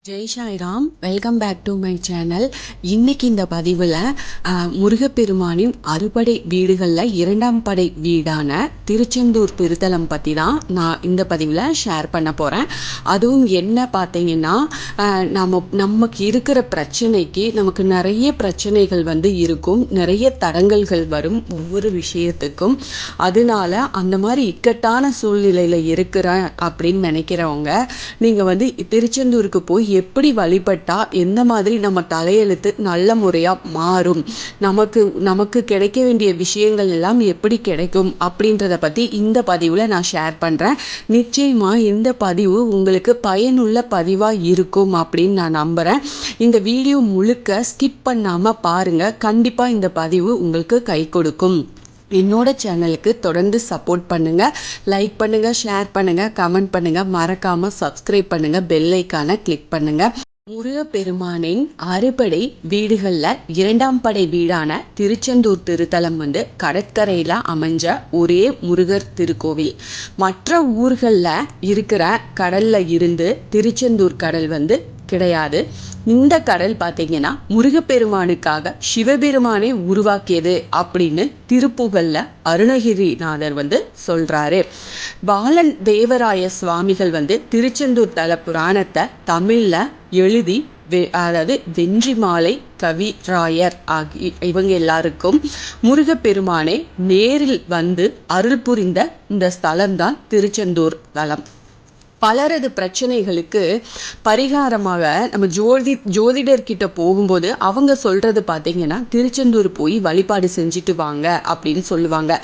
Jai Sairam, welcome back to my channel. இன்னைக்கு இந்த பதிவில் முருகப்பெருமானின் அறுபடை வீடுகளில் இரண்டாம் படை வீடான திருச்செந்தூர் திருத்தலம் பற்றி தான் நான் இந்த பதிவில் ஷேர் பண்ண போகிறேன். அதுவும் என்ன பார்த்தீங்கன்னா, நமக்கு இருக்கிற பிரச்சனைக்கு நமக்கு நிறைய பிரச்சனைகள் இருக்கும், நிறைய தடங்கல்கள் வரும் ஒவ்வொரு விஷயத்துக்கும். அதனால அந்த மாதிரி இக்கட்டான சூழ்நிலையில் இருக்கிறேன் அப்படின்னு நினைக்கிறவங்க நீங்கள் திருச்செந்தூருக்கு போய் எப்படி வழிபட்டா எந்த மாதிரி நம்ம தலையெழுத்து நல்ல முறையா மாறும், நமக்கு கிடைக்க வேண்டிய விஷயங்கள் எல்லாம் எப்படி கிடைக்கும் அப்படின்றத பத்தி இந்த பதிவுல நான் ஷேர் பண்றேன். நிச்சயமா இந்த பதிவு உங்களுக்கு பயனுள்ள பதிவா இருக்கும் அப்படின்னு நான் நம்புறேன். இந்த வீடியோ முழுக்க ஸ்கிப் பண்ணாம பாருங்க, கண்டிப்பா இந்த பதிவு உங்களுக்கு கை கொடுக்கும். என்னோட சேனலுக்கு தொடர்ந்து சப்போர்ட் பண்ணுங்க, லைக் பண்ணுங்க, ஷேர் பண்ணுங்க, கமெண்ட் பண்ணுங்க, மறக்காம சப்ஸ்கிரைப் பண்ணுங்க, பெல் ஐக்கானை கிளிக் பண்ணுங்க. முருகப்பெருமானின் அறுபடை வீடுகள்ல இரண்டாம் படை வீடான திருச்செந்தூர் திருத்தலம் கடற்கரையில அமைஞ்ச ஒரே முருகர் திருக்கோவில். மற்ற ஊர்கள்ல இருக்கிற கடல்ல இருந்து திருச்செந்தூர் கடல் கிடையாது. இந்த கடல் பார்த்தீங்கன்னா முருகப்பெருமானுக்காக சிவபெருமானை உருவாக்கியது அப்படின்னு திருப்புகழ்ல அருணகிரிநாதர் சொல்றாரு. பாலன் தேவராய சுவாமிகள் திருச்செந்தூர் தல புராணத்தை தமிழ்ல எழுதி அதாவது வென்றிமாலை கவிராயர் இவங்க எல்லாருக்கும் முருகப்பெருமானை நேரில் அருள் புரிந்த இந்த ஸ்தலம்தான் திருச்செந்தூர் தலம். பலரது பிரச்சனைகளுக்கு பரிகாரமாக நம்ம ஜோதிடர்கிட்ட போகும்போது அவங்க சொல்றது பார்த்தீங்கன்னா, திருச்செந்தூர் போய் வழிபாடு செஞ்சுட்டு வாங்க அப்படின்னு சொல்லுவாங்க.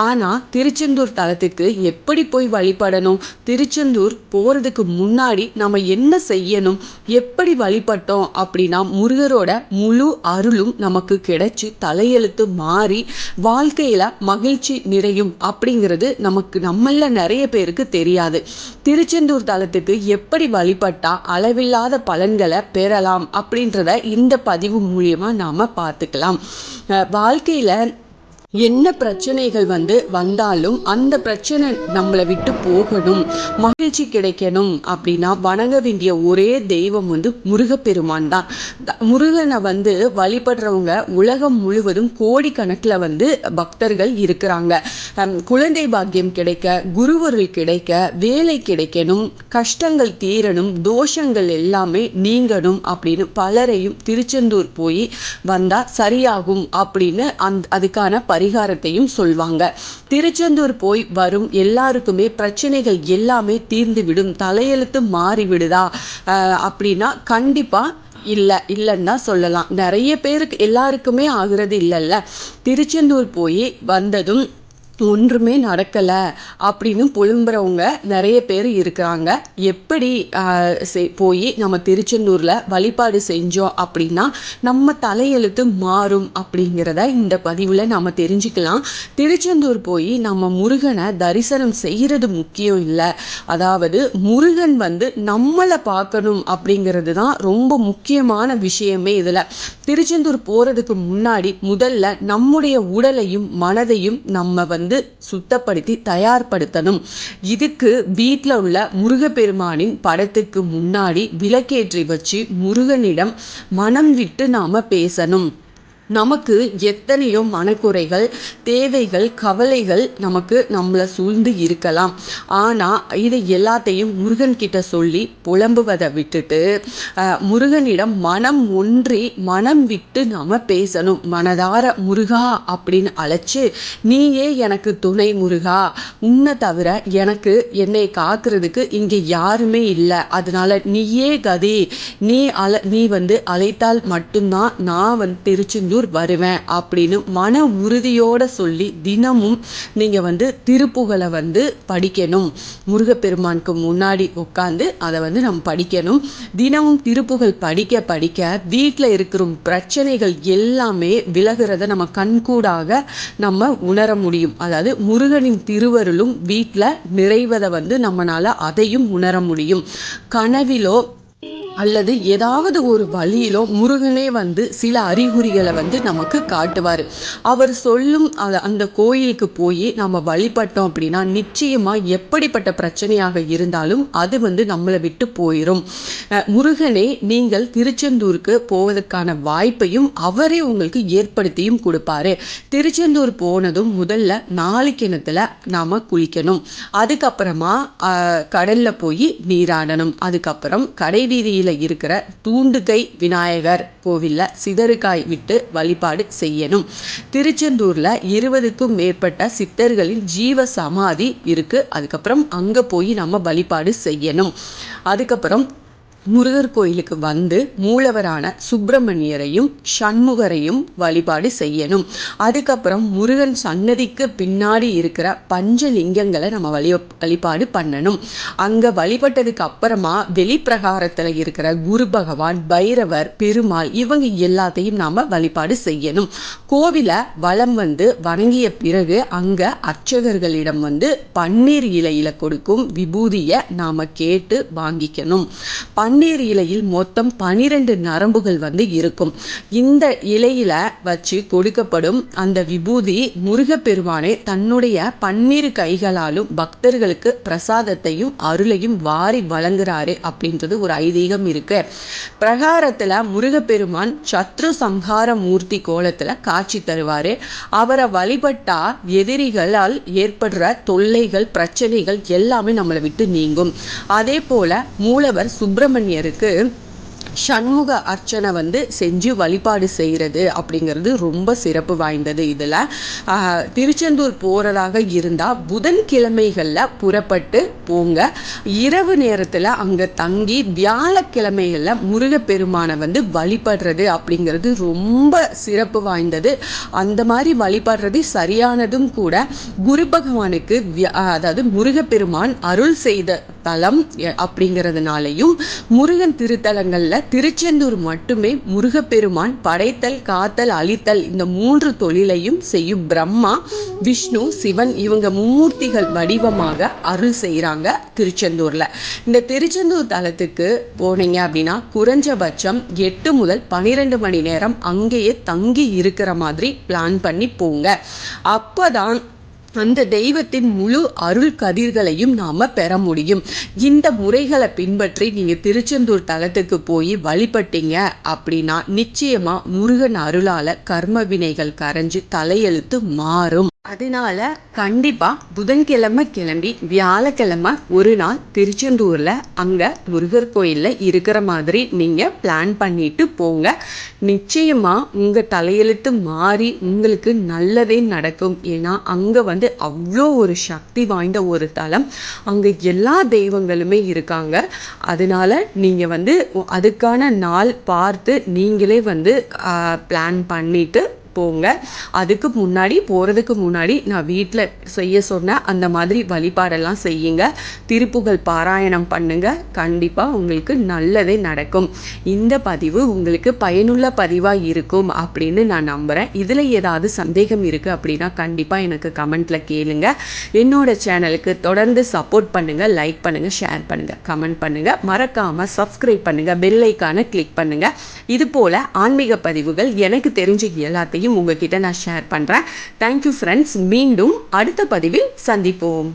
ஆனால் திருச்செந்தூர் தலத்துக்கு எப்படி போய் வழிபடணும், திருச்செந்தூர் போகிறதுக்கு முன்னாடி நம்ம என்ன செய்யணும், எப்படி வழிபட்டோம் அப்படின்னா முருகரோட முழு அருளும் நமக்கு கிடைச்சி தலையெழுத்து மாறி வாழ்க்கையில் மகிழ்ச்சி நிறையும் அப்படிங்கிறது நம்மள நிறைய பேருக்கு தெரியாது. திருச்செந்தூர் தலத்துக்கு எப்படி வழிபட்டா அளவில்லாத பலன்களை பெறலாம் அப்படின்றத இந்த பதிவு மூலியமா நாம பார்த்துக்கலாம். வாழ்க்கையில என்ன பிரச்சனைகள் வந்தாலும் அந்த பிரச்சனை நம்மளை விட்டு போகணும், மகிழ்ச்சி கிடைக்கணும் அப்படின்னா வணங்க வேண்டிய ஒரே தெய்வம் முருகப்பெருமான் தான். முருகனை வழிபடுறவங்க உலகம் முழுவதும் கோடிக்கணக்கில் பக்தர்கள் இருக்கிறாங்க. குழந்தை பாக்கியம் கிடைக்க, குருவருள் கிடைக்க, வேலை கிடைக்கணும், கஷ்டங்கள் தீரணும், தோஷங்கள் எல்லாமே நீங்கணும் அப்படின்னு பலரையும் திருச்செந்தூர் போய் வந்தா சரியாகும் அப்படின்னு அதுக்கான பரிகாரத்தையும் சொல்வாங்க. திருச்செந்தூர் போய் வரும் எல்லாருக்குமே பிரச்சனைகள் எல்லாமே தீர்ந்து விடும், தலையெழுத்து மாறிவிடுதா அப்படின்னா கண்டிப்பா இல்லைன்னு தான் சொல்லலாம். நிறைய பேருக்கு எல்லாருக்குமே ஆகுறது இல்லைல்ல. திருச்செந்தூர் போய் வந்ததும் ஒன்றுமே நடக்கலை அப்படின்னு புலம்புறவங்க நிறைய பேர் இருக்கிறாங்க. எப்படி போய் நம்ம திருச்செந்தூரில் வழிபாடு செஞ்சோம் அப்படின்னா நம்ம தலையெழுத்து மாறும் அப்படிங்கிறத இந்த பதிவில் நம்ம தெரிஞ்சுக்கலாம். திருச்செந்தூர் போய் நம்ம முருகனை தரிசனம் செய்கிறது முக்கியம் இல்லை, அதாவது முருகன் நம்மளை பார்க்கணும் அப்படிங்கிறது தான் ரொம்ப முக்கியமான விஷயமே. இதில் திருச்செந்தூர் போகிறதுக்கு முன்னாடி முதல்ல நம்முடைய உடலையும் மனதையும் நம்ம சுத்தப்படுத்தி தயார்படுத்தணும். இதுக்கு வீட்டில் உள்ள முருகப்பெருமானின் படத்துக்கு முன்னாடி விளக்கேற்றி வச்சு முருகனிடம் மனம் விட்டு நாம பேசணும். நமக்கு எத்தனையோ மனக்குறைகள், தேவைகள், கவலைகள் நம்மளை சூழ்ந்து இருக்கலாம். ஆனால் இதை எல்லாத்தையும் முருகன் கிட்ட சொல்லி புலம்புவதை விட்டுட்டு முருகனிடம் மனம் ஒன்றி மனம் விட்டு நாம பேசணும். மனதார முருகா அப்படின்னு அழைச்சு, நீயே எனக்கு துணை முருகா, உன்னை தவிர எனக்கு என்னை காக்கிறதுக்கு இங்கே யாருமே இல்லை, அதனால நீயே கதி, நீ அழைத்தால் மட்டும்தான் நான் திருச்செந்தூர் வருவேன் அப்படின்னு மன உறுதியோட சொல்லி தினமும் நீங்க திருப்புகழை படிக்கணும். முருகப்பெருமானுக்கு முன்னாடி உட்கார்ந்து அதை நம்ம படிக்கணும். தினமும் திருப்புகழ் படிக்க படிக்க வீட்டில் இருக்கிற பிரச்சனைகள் எல்லாமே விலகிறத நம்ம கண்கூடாக நம்ம உணர முடியும். அதாவது முருகனின் திருவருளும் வீட்டில் நிறைவதை நம்மளால அதையும் உணர முடியும். கனவிலோ அல்லது ஏதாவது ஒரு வழியிலோ முருகனே வந்து சில அறிகுறிகளை வந்து நமக்கு காட்டுவார். அவர் சொல்லும் அந்த கோயிலுக்கு போய் நம்ம வழிபட்டோம் அப்படின்னா நிச்சயமாக எப்படிப்பட்ட பிரச்சனையாக இருந்தாலும் அது வந்து நம்மளை விட்டு போயிடும். முருகனே நீங்கள் திருச்செந்தூருக்கு போவதற்கான வாய்ப்பையும் அவரே உங்களுக்கு ஏற்படுத்தியும் கொடுப்பாரு. திருச்செந்தூர் போனதும் முதல்ல 4 கிணத்துல நாம் குளிக்கணும். அதுக்கப்புறமா கடலில் போய் நீராடணும். அதுக்கப்புறம் கடை வீதியில் இருக்கிற தூண்டுகை விநாயகர் கோவில்ல சிதறுகாய் விட்டு வழிபாடு செய்யணும். திருச்செந்தூர்ல 20க்கும் மேற்பட்ட சித்தர்களின் ஜீவ சமாதி இருக்கு. அதுக்கப்புறம் அங்க போய் நம்ம வழிபாடு செய்யணும். அதுக்கப்புறம் முருகர் கோயிலுக்கு வந்து மூலவரான சுப்பிரமணியரையும் சண்முகரையும் வழிபாடு செய்யணும். அதுக்கப்புறம் முருகன் சன்னதிக்கு பின்னாடி இருக்கிற பஞ்சலிங்கங்களை நம்ம வழிபாடு பண்ணணும். அங்கே வழிபட்டதுக்கு அப்புறமா வெளிப்பிரகாரத்தில் இருக்கிற குரு பகவான், பைரவர், பெருமாள் இவங்க எல்லாத்தையும் நாம் வழிபாடு செய்யணும். கோவிலை வலம் வந்து வணங்கிய பிறகு அங்கே அர்ச்சகர்களிடம் வந்து பன்னீர் இலையில கொடுக்கும் விபூதியை நாம் கேட்டு வாங்கிக்கணும். பன்னீர் இலையில் மொத்தம் 12 நரம்புகள் வந்து இருக்கும். இந்த இலையில வச்சு கொடுக்கப்படும் அந்த விபூதி முருகப்பெருமானே தன்னுடைய பன்னீர் கைகளாலும் பக்தர்களுக்கு பிரசாதத்தையும் அருளையும் வாரி வழங்குறாரு அப்படின்றது ஒரு ஐதீகம் இருக்கு. பிரகாரத்துல முருகப்பெருமான் சத்ரு சம்ஹார மூர்த்தி கோலத்துல காட்சி தருவாரு. அவரை வழிபட்டா எதிரிகளால் ஏற்படுற தொல்லைகள், பிரச்சனைகள் எல்லாமே நம்மளை விட்டு நீங்கும். அதே போல மூலவர் சுப்பிரமணியருக்கு சண்முக அர்ச்சனை வந்து செஞ்சு வழிபாடு செய்கிறது அப்படிங்கிறது ரொம்ப சிறப்பு வாய்ந்தது. இதில் திருச்செந்தூர் போகிறதாக இருந்தால் புதன்கிழமைகளில் புறப்பட்டு போங்க. இரவு நேரத்தில் அங்கே தங்கி வியாழக்கிழமைகளில் முருகப்பெருமானை வந்து வழிபடுறது அப்படிங்கிறது ரொம்ப சிறப்பு வாய்ந்தது. அந்த மாதிரி வழிபடுறது சரியானதும் கூட. குரு பகவானுக்கு அதாவது முருகப்பெருமான் அருள் செய்த தலம் அப்படிங்கிறதுனாலையும் முருகன் திருத்தலங்களில் திருச்செந்தூர் மட்டுமே முருகப்பெருமான் படைத்தல், காத்தல், அழித்தல் இந்த 3 தொழிலையும் செய்யும் பிரம்மா, விஷ்ணு, சிவன் இவங்க மும்மூர்த்திகள் வடிவமாக அருள் செய்கிறாங்க திருச்செந்தூர்ல. இந்த திருச்செந்தூர் தலத்துக்கு போனீங்க அப்படின்னா குறைஞ்சபட்சம் 8 முதல் 12 மணி நேரம் அங்கேயே தங்கி இருக்கிற மாதிரி பிளான் பண்ணி போங்க. அப்பதான் அந்த தெய்வத்தின் முழு அருள் கதிர்களையும் நாம பெற முடியும். இந்த முறைகளை பின்பற்றி நீங்க திருச்செந்தூர் தலத்துக்கு போய் வழிபட்டீங்க அப்படின்னா நிச்சயமா முருகன் அருளால கர்ம வினைகள் கரைஞ்சு தலையெழுத்து மாறும். அதனால கண்டிப்பா புதன்கிழமை கிளம்பி வியாழக்கிழமை ஒரு நாள் திருச்செந்தூர்ல அங்க முருகர் கோயில்ல இருக்கிற மாதிரி நீங்க பிளான் பண்ணிட்டு போங்க. நிச்சயமா உங்க தலையெழுத்து மாறி உங்களுக்கு நல்லதே நடக்கும். ஏன்னா அங்க வந்து அவ்வளோ ஒரு சக்தி வாய்ந்த ஒரு தலம். அங்க எல்லா தெய்வங்களுமே இருக்காங்க. அதனால நீங்க வந்து அதுக்கான நாள் பார்த்து நீங்களே வந்து பிளான் பண்ணிட்டு போங்க. அதுக்கு முன்னாடி போகிறதுக்கு முன்னாடி நான் வீட்டில் செய்ய சொன்ன அந்த மாதிரி வழிபாடெல்லாம் செய்யுங்க. திருப்புகழ் பாராயணம் பண்ணுங்க. கண்டிப்பாக உங்களுக்கு நல்லதே நடக்கும். இந்த பதிவு உங்களுக்கு பயனுள்ள பதிவாக இருக்கும் அப்படின்னு நான் நம்புகிறேன். இதில் ஏதாவது சந்தேகம் இருக்குது அப்படின்னா கண்டிப்பாக எனக்கு கமெண்ட்டில் கேளுங்க. என்னோட சேனலுக்கு தொடர்ந்து சப்போர்ட் பண்ணுங்கள். லைக் பண்ணுங்கள், ஷேர் பண்ணுங்கள், கமெண்ட் பண்ணுங்கள். மறக்காமல் சப்ஸ்கிரைப் பண்ணுங்கள், பெல் ஐக்கானை கிளிக் பண்ணுங்கள். இது போல் ஆன்மீக பதிவுகள் எனக்கு தெரிஞ்ச எல்லாத்தையும் உங்ககிட்ட நான் ஷேர் பண்ணுறேன். Thank you friends. மீண்டும் அடுத்த பதிவில் சந்திப்போம்.